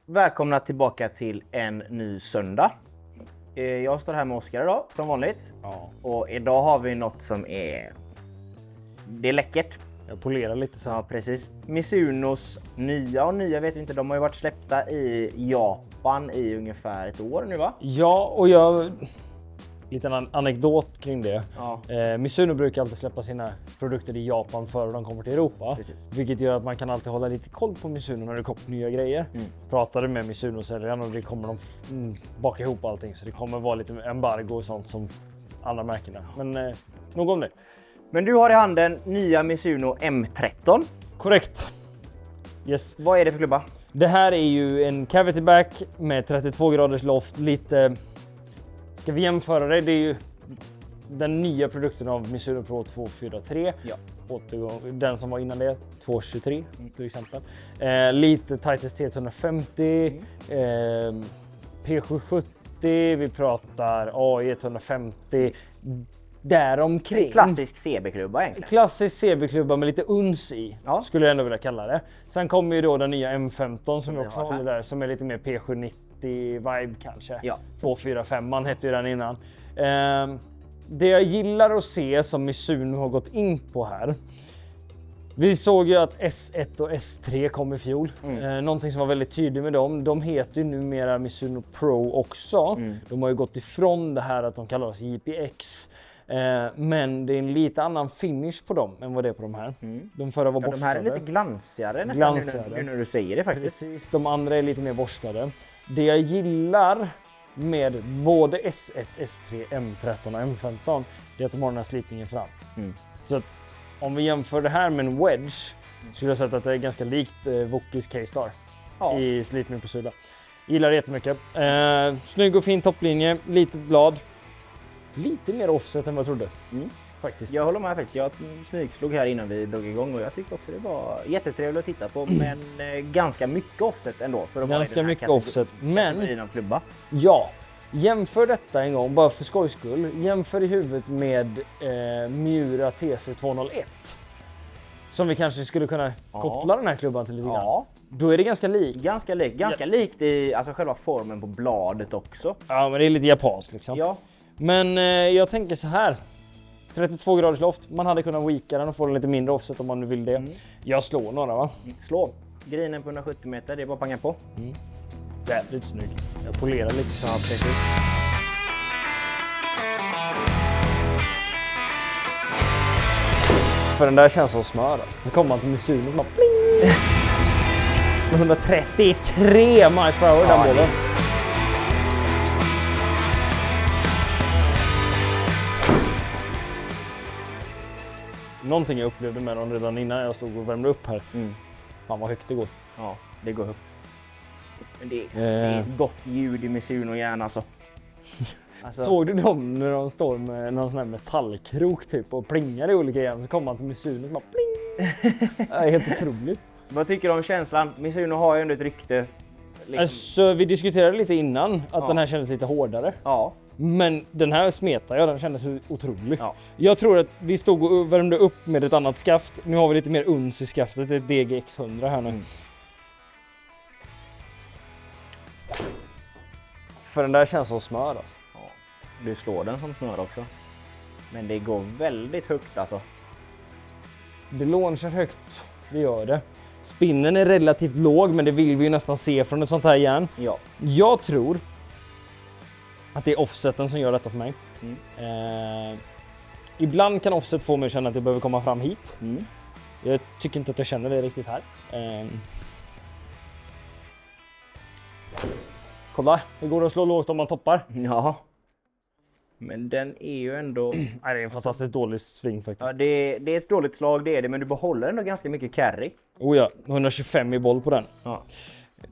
Välkomna tillbaka till en ny söndag. Jag står här med Oskar idag, som vanligt. Ja. Och idag har vi något som är... Det är läckert. Jag polerar lite så. Ja, precis. Mizunos nya vet vi inte. De har ju varit släppta i Japan i ungefär ett år nu, va? Ja, och jag... Liten anekdot kring det. Ja. Mizuno brukar alltid släppa sina produkter i Japan före de kommer till Europa. Precis. Vilket gör att man kan alltid hålla lite koll på Mizuno när det kommer nya grejer. Pratade med Mizuno-säljaren och det kommer de baka ihop allting. Så det kommer vara lite embargo och sånt som andra märkena. Men nog om det. Men du har i handen nya Mizuno M13. Korrekt. Yes. Vad är det för klubba? Det här är ju en cavity back med 32 graders loft. Lite... Ska vi jämföra det? Det är ju den nya produkten av Mizuno Pro 243. Ja. Den som var innan det, 223 till exempel. Lite Titus T150, P770, vi pratar AI 150. Däromkring. Klassisk CB-klubba egentligen. Klassisk CB-klubba med lite uns i, Ja. skulle jag ändå vilja kalla det. Sen kommer ju då den nya M15 som vi också har här. håller där, som är lite mer P790-vibe kanske. Ja. 245 man hette ju den innan. Det jag gillar att se som Mizuno har gått in på här. Vi såg ju att S1 och S3 kom i fjol. Någonting som var väldigt tydligt med dem. De heter ju numera Mizuno Pro också. De har ju gått ifrån det här att de kallas JPX. Men det är en lite annan finish på dem än vad det är på de här. De förra var borstade. De här är lite glansigare nästan nu när du säger det faktiskt. Precis, de andra är lite mer borstade. Det jag gillar med både S1, S3, M13 och M15 det är att de har den här slipningen fram. Så att om vi jämför det här med en wedge skulle jag säga att det är ganska likt Wokis K-Star i slipning på sula. Gillar det jättemycket. Snygg och fin topplinje, litet blad. Lite mer offset än vad jag trodde. Faktiskt. Jag håller med faktiskt. Jag smygslog här innan vi drog igång och jag tyckte också det var jättetrevligt att titta på. Men ganska mycket offset ändå. För att Ganska mycket offset. Men klubba. ja, jämför detta en gång bara för skojs skull. Jämför i huvudet med Miura TC201. Som vi kanske skulle kunna koppla den här klubban till lite grann. Ja. Då är det ganska likt. Ganska likt i alltså själva formen på bladet också. Ja, men det är lite japanskt liksom. Ja. Men jag tänker så här. 32 graders loft. Man hade kunnat weaka den och få den lite mindre offset om man nu vill det. Jag slår några, va? Slå. Grinen på 170 meter, det är bara att panga på. Jävligt snygg. Jag polerar lite så här precis. För den där känns som smör alltså. Nu kommer man till Mizuno och bara pling! 133 miles per hour den bollen. Någonting jag upplevde med dem redan innan jag stod och värmde upp här. Fan vad högt det går. Ja, det går högt. Men det är ett gott ljud i Mizuno gärna alltså. Såg du dem när de står med någon sån här metallkrok typ och plingar i olika igen så kommer man till Mizuno och bara pling! Det är helt otroligt. Vad tycker du om känslan? Mizuno har ju ändå ett rykte. Liksom. Alltså, vi diskuterade lite innan att den här kändes lite hårdare. Ja. Men den här smetar jag, den kändes otrolig. Ja. Jag tror att vi stod och värmde upp med ett annat skaft. Nu har vi lite mer uns i skaftet, det är ett DGX100 här nu. För den där känns som smör alltså. Ja. Du slår den som smör också. Men det går väldigt högt alltså. Det launchar högt, det gör det. Spinnen är relativt låg, men det vill vi ju nästan se från ett sånt här järn. Ja. Jag tror att det är offseten som gör detta för mig. Ibland kan offset få mig att känna att jag behöver komma fram hit. Jag tycker inte att jag känner det riktigt här. Kolla, det går att slå lågt om man toppar. Ja. Men den är ju ändå... Nej, det är en fantastiskt dålig sving faktiskt. Ja, det är ett dåligt slag, det är det. Men du behåller ändå ganska mycket carry. Oh ja, 125 i boll på den. Ja.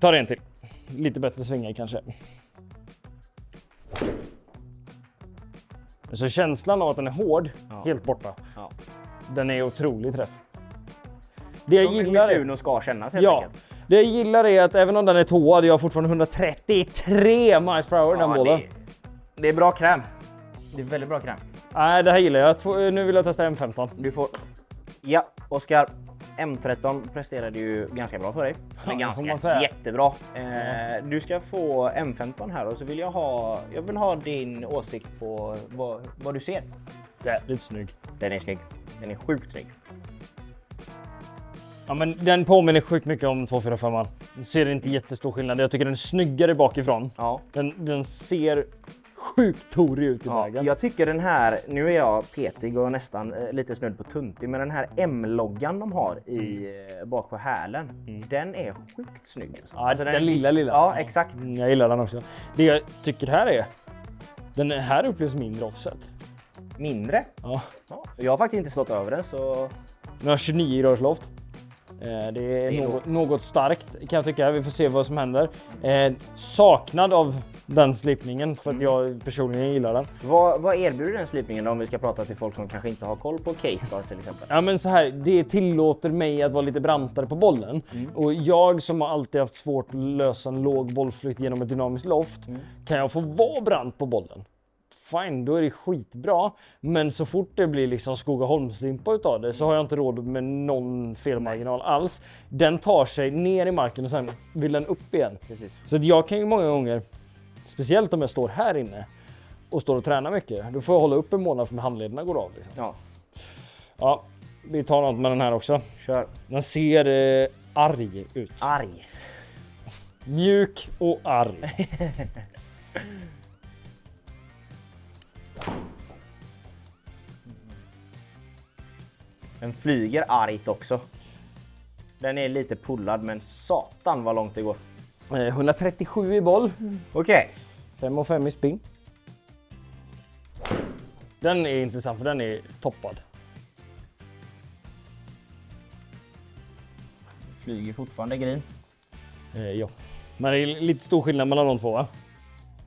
Ta det en till. Lite bättre svingar kanske. Så känslan av att den är hård, helt borta. Ja. Den är otroligt träff. Det jag Som gillar Mizuno ska kännas helt enkelt. Det jag gillar är att även om den är tåad, jag har fortfarande 133 miles per hour den bollen. Det är bra kräm. Det är väldigt bra kräm. Nej, det här gillar jag. Nu vill jag testa M15. Du får... Ja, Oskar. M13 presterade ju ganska bra för dig. Ja, Eller får man ganska, säga. jättebra. Du ska få M15 här och så vill jag vill ha din åsikt på vad du ser. Jävligt snygg. Den är snygg. Den är sjukt snygg. Ja, men den påminner sjukt mycket om 245. Den ser inte jättestor skillnad. Jag tycker den är snyggare bakifrån. Ja. Den ser sjukt torig ut i Ja, vägen. jag tycker den här, nu är jag petig och nästan lite snudd på tuntig, men den här M-loggan de har bak på hälen, den är sjukt snygg. Alltså. Ja, Alltså, den lilla. Ja, exakt. Jag gillar den också. Det jag tycker här är, den här upplevs mindre offset. Mindre. Ja. Ja. Jag har faktiskt inte stått över den så... Den har 29 rörs loft. Det är något starkt kan jag tycka. Vi får se vad som händer. Saknad av den slipningen för att jag personligen gillar den. Vad erbjuder den slipningen om vi ska prata till folk som kanske inte har koll på K-Star till exempel? Ja, men så här, det tillåter mig att vara lite brantare på bollen. Och jag som har alltid haft svårt att lösa en låg bollflykt genom ett dynamiskt loft, kan jag få vara brant på bollen? Fine, då är det skitbra. Men så fort det blir liksom Skogaholmslimpa utav det så har jag inte råd med någon felmarginal alls. Den tar sig ner i marken och sen vill den upp igen. Precis. Så att jag kan ju många gånger, speciellt om jag står här inne och står och tränar mycket, då får jag hålla upp en månad för att handlederna går av. Liksom. Ja, Ja, vi tar något med den här också. kör. Den ser arg ut. Arg. Mjuk och arg. Den flyger argt också. Den är lite pullad men satan vad långt det går. 137 i boll. Okej. 5,5 i spin. Den är intressant för den är toppad. Flyger fortfarande grin. Ja. Men det är lite stor skillnad mellan de två, va?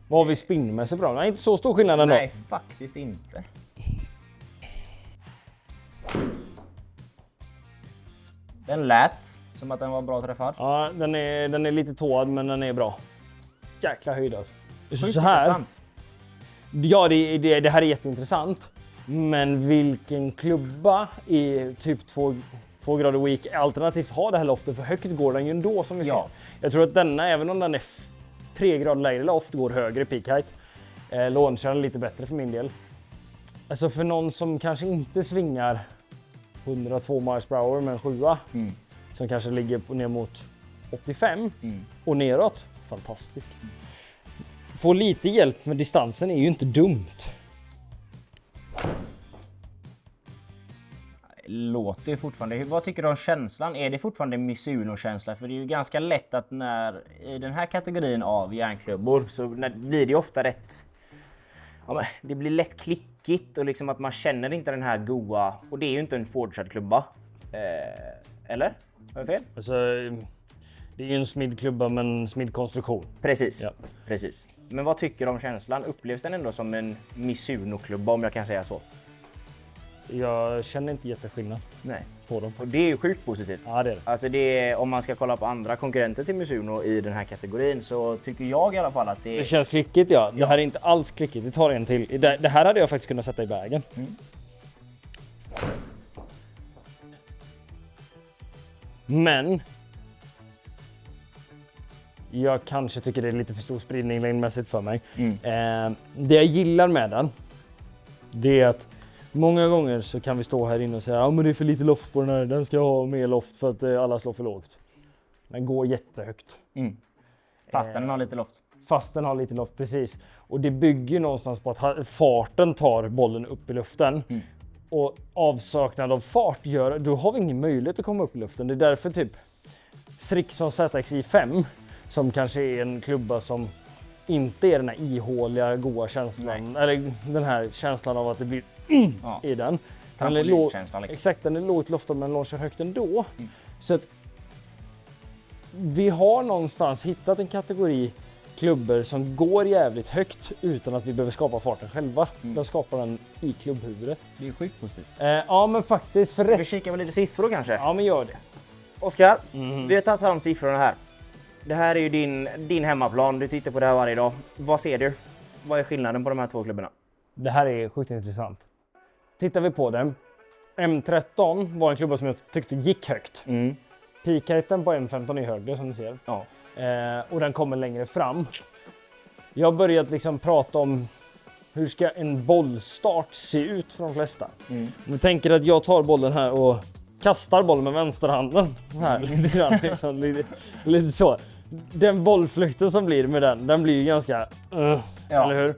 Vad har vi spinmässigt bra? Nej, inte så stor skillnad ändå. Nej, faktiskt inte. Den lät som att den var bra träffad. Ja, den är lite tåad men den är bra. Jäkla höjd alltså. Sjukt Så här. intressant. Ja, det här är jätteintressant. Men vilken klubba i typ 2 grader weak alternativt har det här loftet, för högt går den ju ändå som vi ser. Ja. Jag tror att denna, även om den är 3 grader lägre loft, går högre peak height. Launchar lite bättre för min del. Alltså för någon som kanske inte svingar 102 miles per hour med en 7, som kanske ligger ner mot 85 och neråt. Fantastiskt. Få lite hjälp med distansen är ju inte dumt. Låter ju fortfarande. Vad tycker du om känslan? Är det fortfarande Mizuno-känsla? För det är ju ganska lätt att när i den här kategorin av järnklubbor så blir det ofta rätt... Ja, men det blir lätt klickigt och liksom att man känner inte den här goa... Och det är ju inte en forged klubba. Eller? Har jag fel? Alltså, det är ju en smidklubba med en smidkonstruktion. Precis. Ja. Precis. Men vad tycker du om känslan? Upplevs den ändå som en Mizuno-klubba om jag kan säga så? Jag känner inte jätteskillnad Nej. på dem. Och det är ju sjukt positivt. Ja, det är det. Alltså om man ska kolla på andra konkurrenter till Mizuno i den här kategorin så tycker jag i alla fall att det är... Det känns klickigt, ja. Det här är inte alls klickigt. Vi tar en till. Det här hade jag faktiskt kunnat sätta i vägen. Men jag kanske tycker det är lite för stor spridning längdmässigt för mig. Det jag gillar med den, det är att många gånger så kan vi stå här inne och säga ja, men det är för lite loft på den här. Den ska ha mer loft för att alla slår för lågt. Den går jättehögt. Fast den har lite loft. Fast den har lite loft, precis. Och det bygger någonstans på att farten tar bollen upp i luften. Och avsaknad av fart gör, då har vi ingen möjlighet att komma upp i luften. Det är därför typ Srixon ZXi5, som kanske är en klubba som inte är den här ihåliga, goa känslan. Eller den här känslan av att det blir i den. Trampolinkänslan liksom. Exakt, den är lågt loftad men launchar högt ändå. Så att vi har någonstans hittat en kategori klubbor som går jävligt högt utan att vi behöver skapa farten själva. Den skapar den i klubbhuvudet. Det är sjukt positivt. Ja, men faktiskt. För Ska vi kika på lite siffror kanske? Ja, men gör det. Oskar, vi har tagit fram siffrorna här. Det här är ju din hemmaplan. Du tittar på det här varje dag. Vad ser du? Vad är skillnaden på de här två klubborna? Det här är sjukt intressant. Tittar vi på den M13 var en klubba som jag tyckte gick högt. Mm. Peak-heighten på M15 är högre som ni ser. Ja. Och den kommer längre fram. Jag har börjat liksom prata om hur ska en bollstart se ut för de flesta. Om vi tänker att jag tar bollen här och kastar bollen med vänsterhanden. Så här, lite grann. Liksom, lite så. Den bollflykten som blir med den blir ju ganska... Eller hur?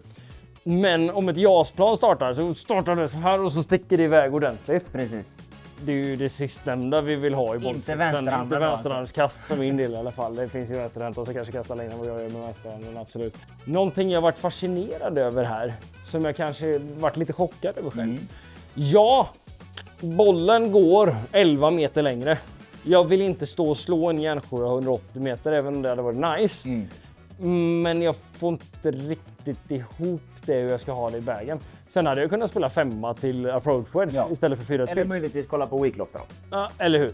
Men om ett jasplan startar så startar det så här och så sticker det iväg ordentligt. Precis. Det är ju det sistnämnda vi vill ha i bollflykten. Inte vänsterhandskast för min del i alla fall. Det finns ju vänsterhänta som kanske kastar längre än vad jag gör med vänsterhanden, absolut. Någonting jag varit fascinerad över här, som jag kanske varit lite chockad över själv. Ja, bollen går 11 meter längre. Jag vill inte stå och slå en järnsjö 180 meter, även om det hade varit nice. Men jag får inte riktigt ihop det hur jag ska ha det i vägen. Sen hade jag kunnat spela 5 till approach wedge istället för 4 Eller pitch. möjligtvis kolla på weakloften. Ja, eller hur?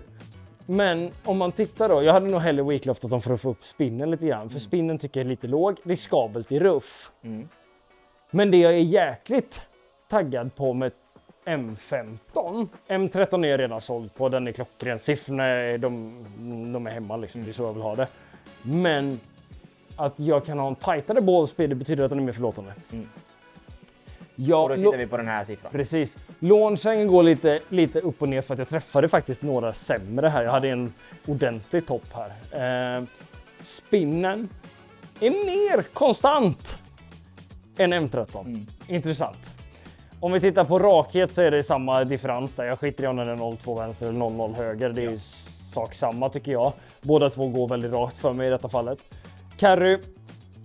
Men om man tittar då, jag hade nog hellre weakloftat dem för att få upp spinnen lite grann. För spinnen tycker jag är lite låg, riskabelt i ruff. Men det jag är jäkligt taggad på med M15. M13 är jag redan såld på, den är klockren. Siffrorna de är hemma liksom, det är så jag vill ha det. Men att jag kan ha en tightare ballspeed, det betyder att den är mer förlåtande. Och då tittar vi på den här siffran. Precis. Launchen går lite upp och ner för att jag träffade faktiskt några sämre här. Jag hade en ordentlig topp här. Spinnen är mer konstant än M13. Intressant. Om vi tittar på rakhet så är det samma differens där. Jag skiter i om den är 0,2 vänster eller 0,0 höger. Det är sak samma tycker jag. Båda två går väldigt rakt för mig i detta fallet. Carry.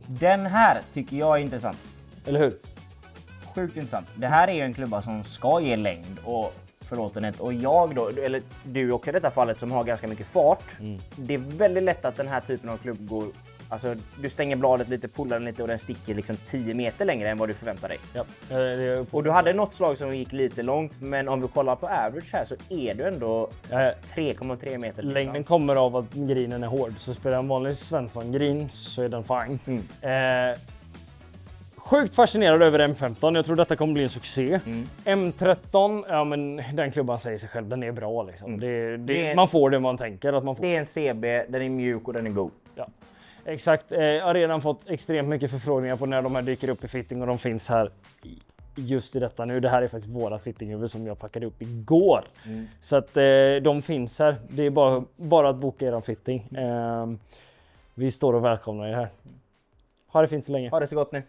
Den här tycker jag är intressant. Eller hur? Sjukt intressant. Det här är ju en klubba som ska ge längd och förlåtenhet. Och jag då, eller du också i detta fallet som har ganska mycket fart. Det är väldigt lätt att den här typen av klubb går... Alltså du stänger bladet lite, pullar den lite och den sticker liksom 10 meter längre än vad du förväntar dig. Ja. Och du hade något slag som gick lite långt, men om vi kollar på average här så är du ändå 3,3 meter. Längden kommer av att grinen är hård. Så spelar en vanlig Svensson-grin så är den fine. Sjukt fascinerad över M15. Jag tror detta kommer bli en succé. M13, ja men den klubban säger sig själv, den är bra liksom. Man får det man tänker att man får. Det är en CB, den är mjuk och den är god. Ja. Exakt, jag har redan fått extremt mycket förfrågningar på när de här dyker upp i fitting och de finns här just i detta nu. Det här är faktiskt våra fittinghuvud som jag packade upp igår. Så att de finns här. Det är bara att boka er fitting. Vi står och välkomnar er här. Ha det fint så länge. Ha det så gott nu.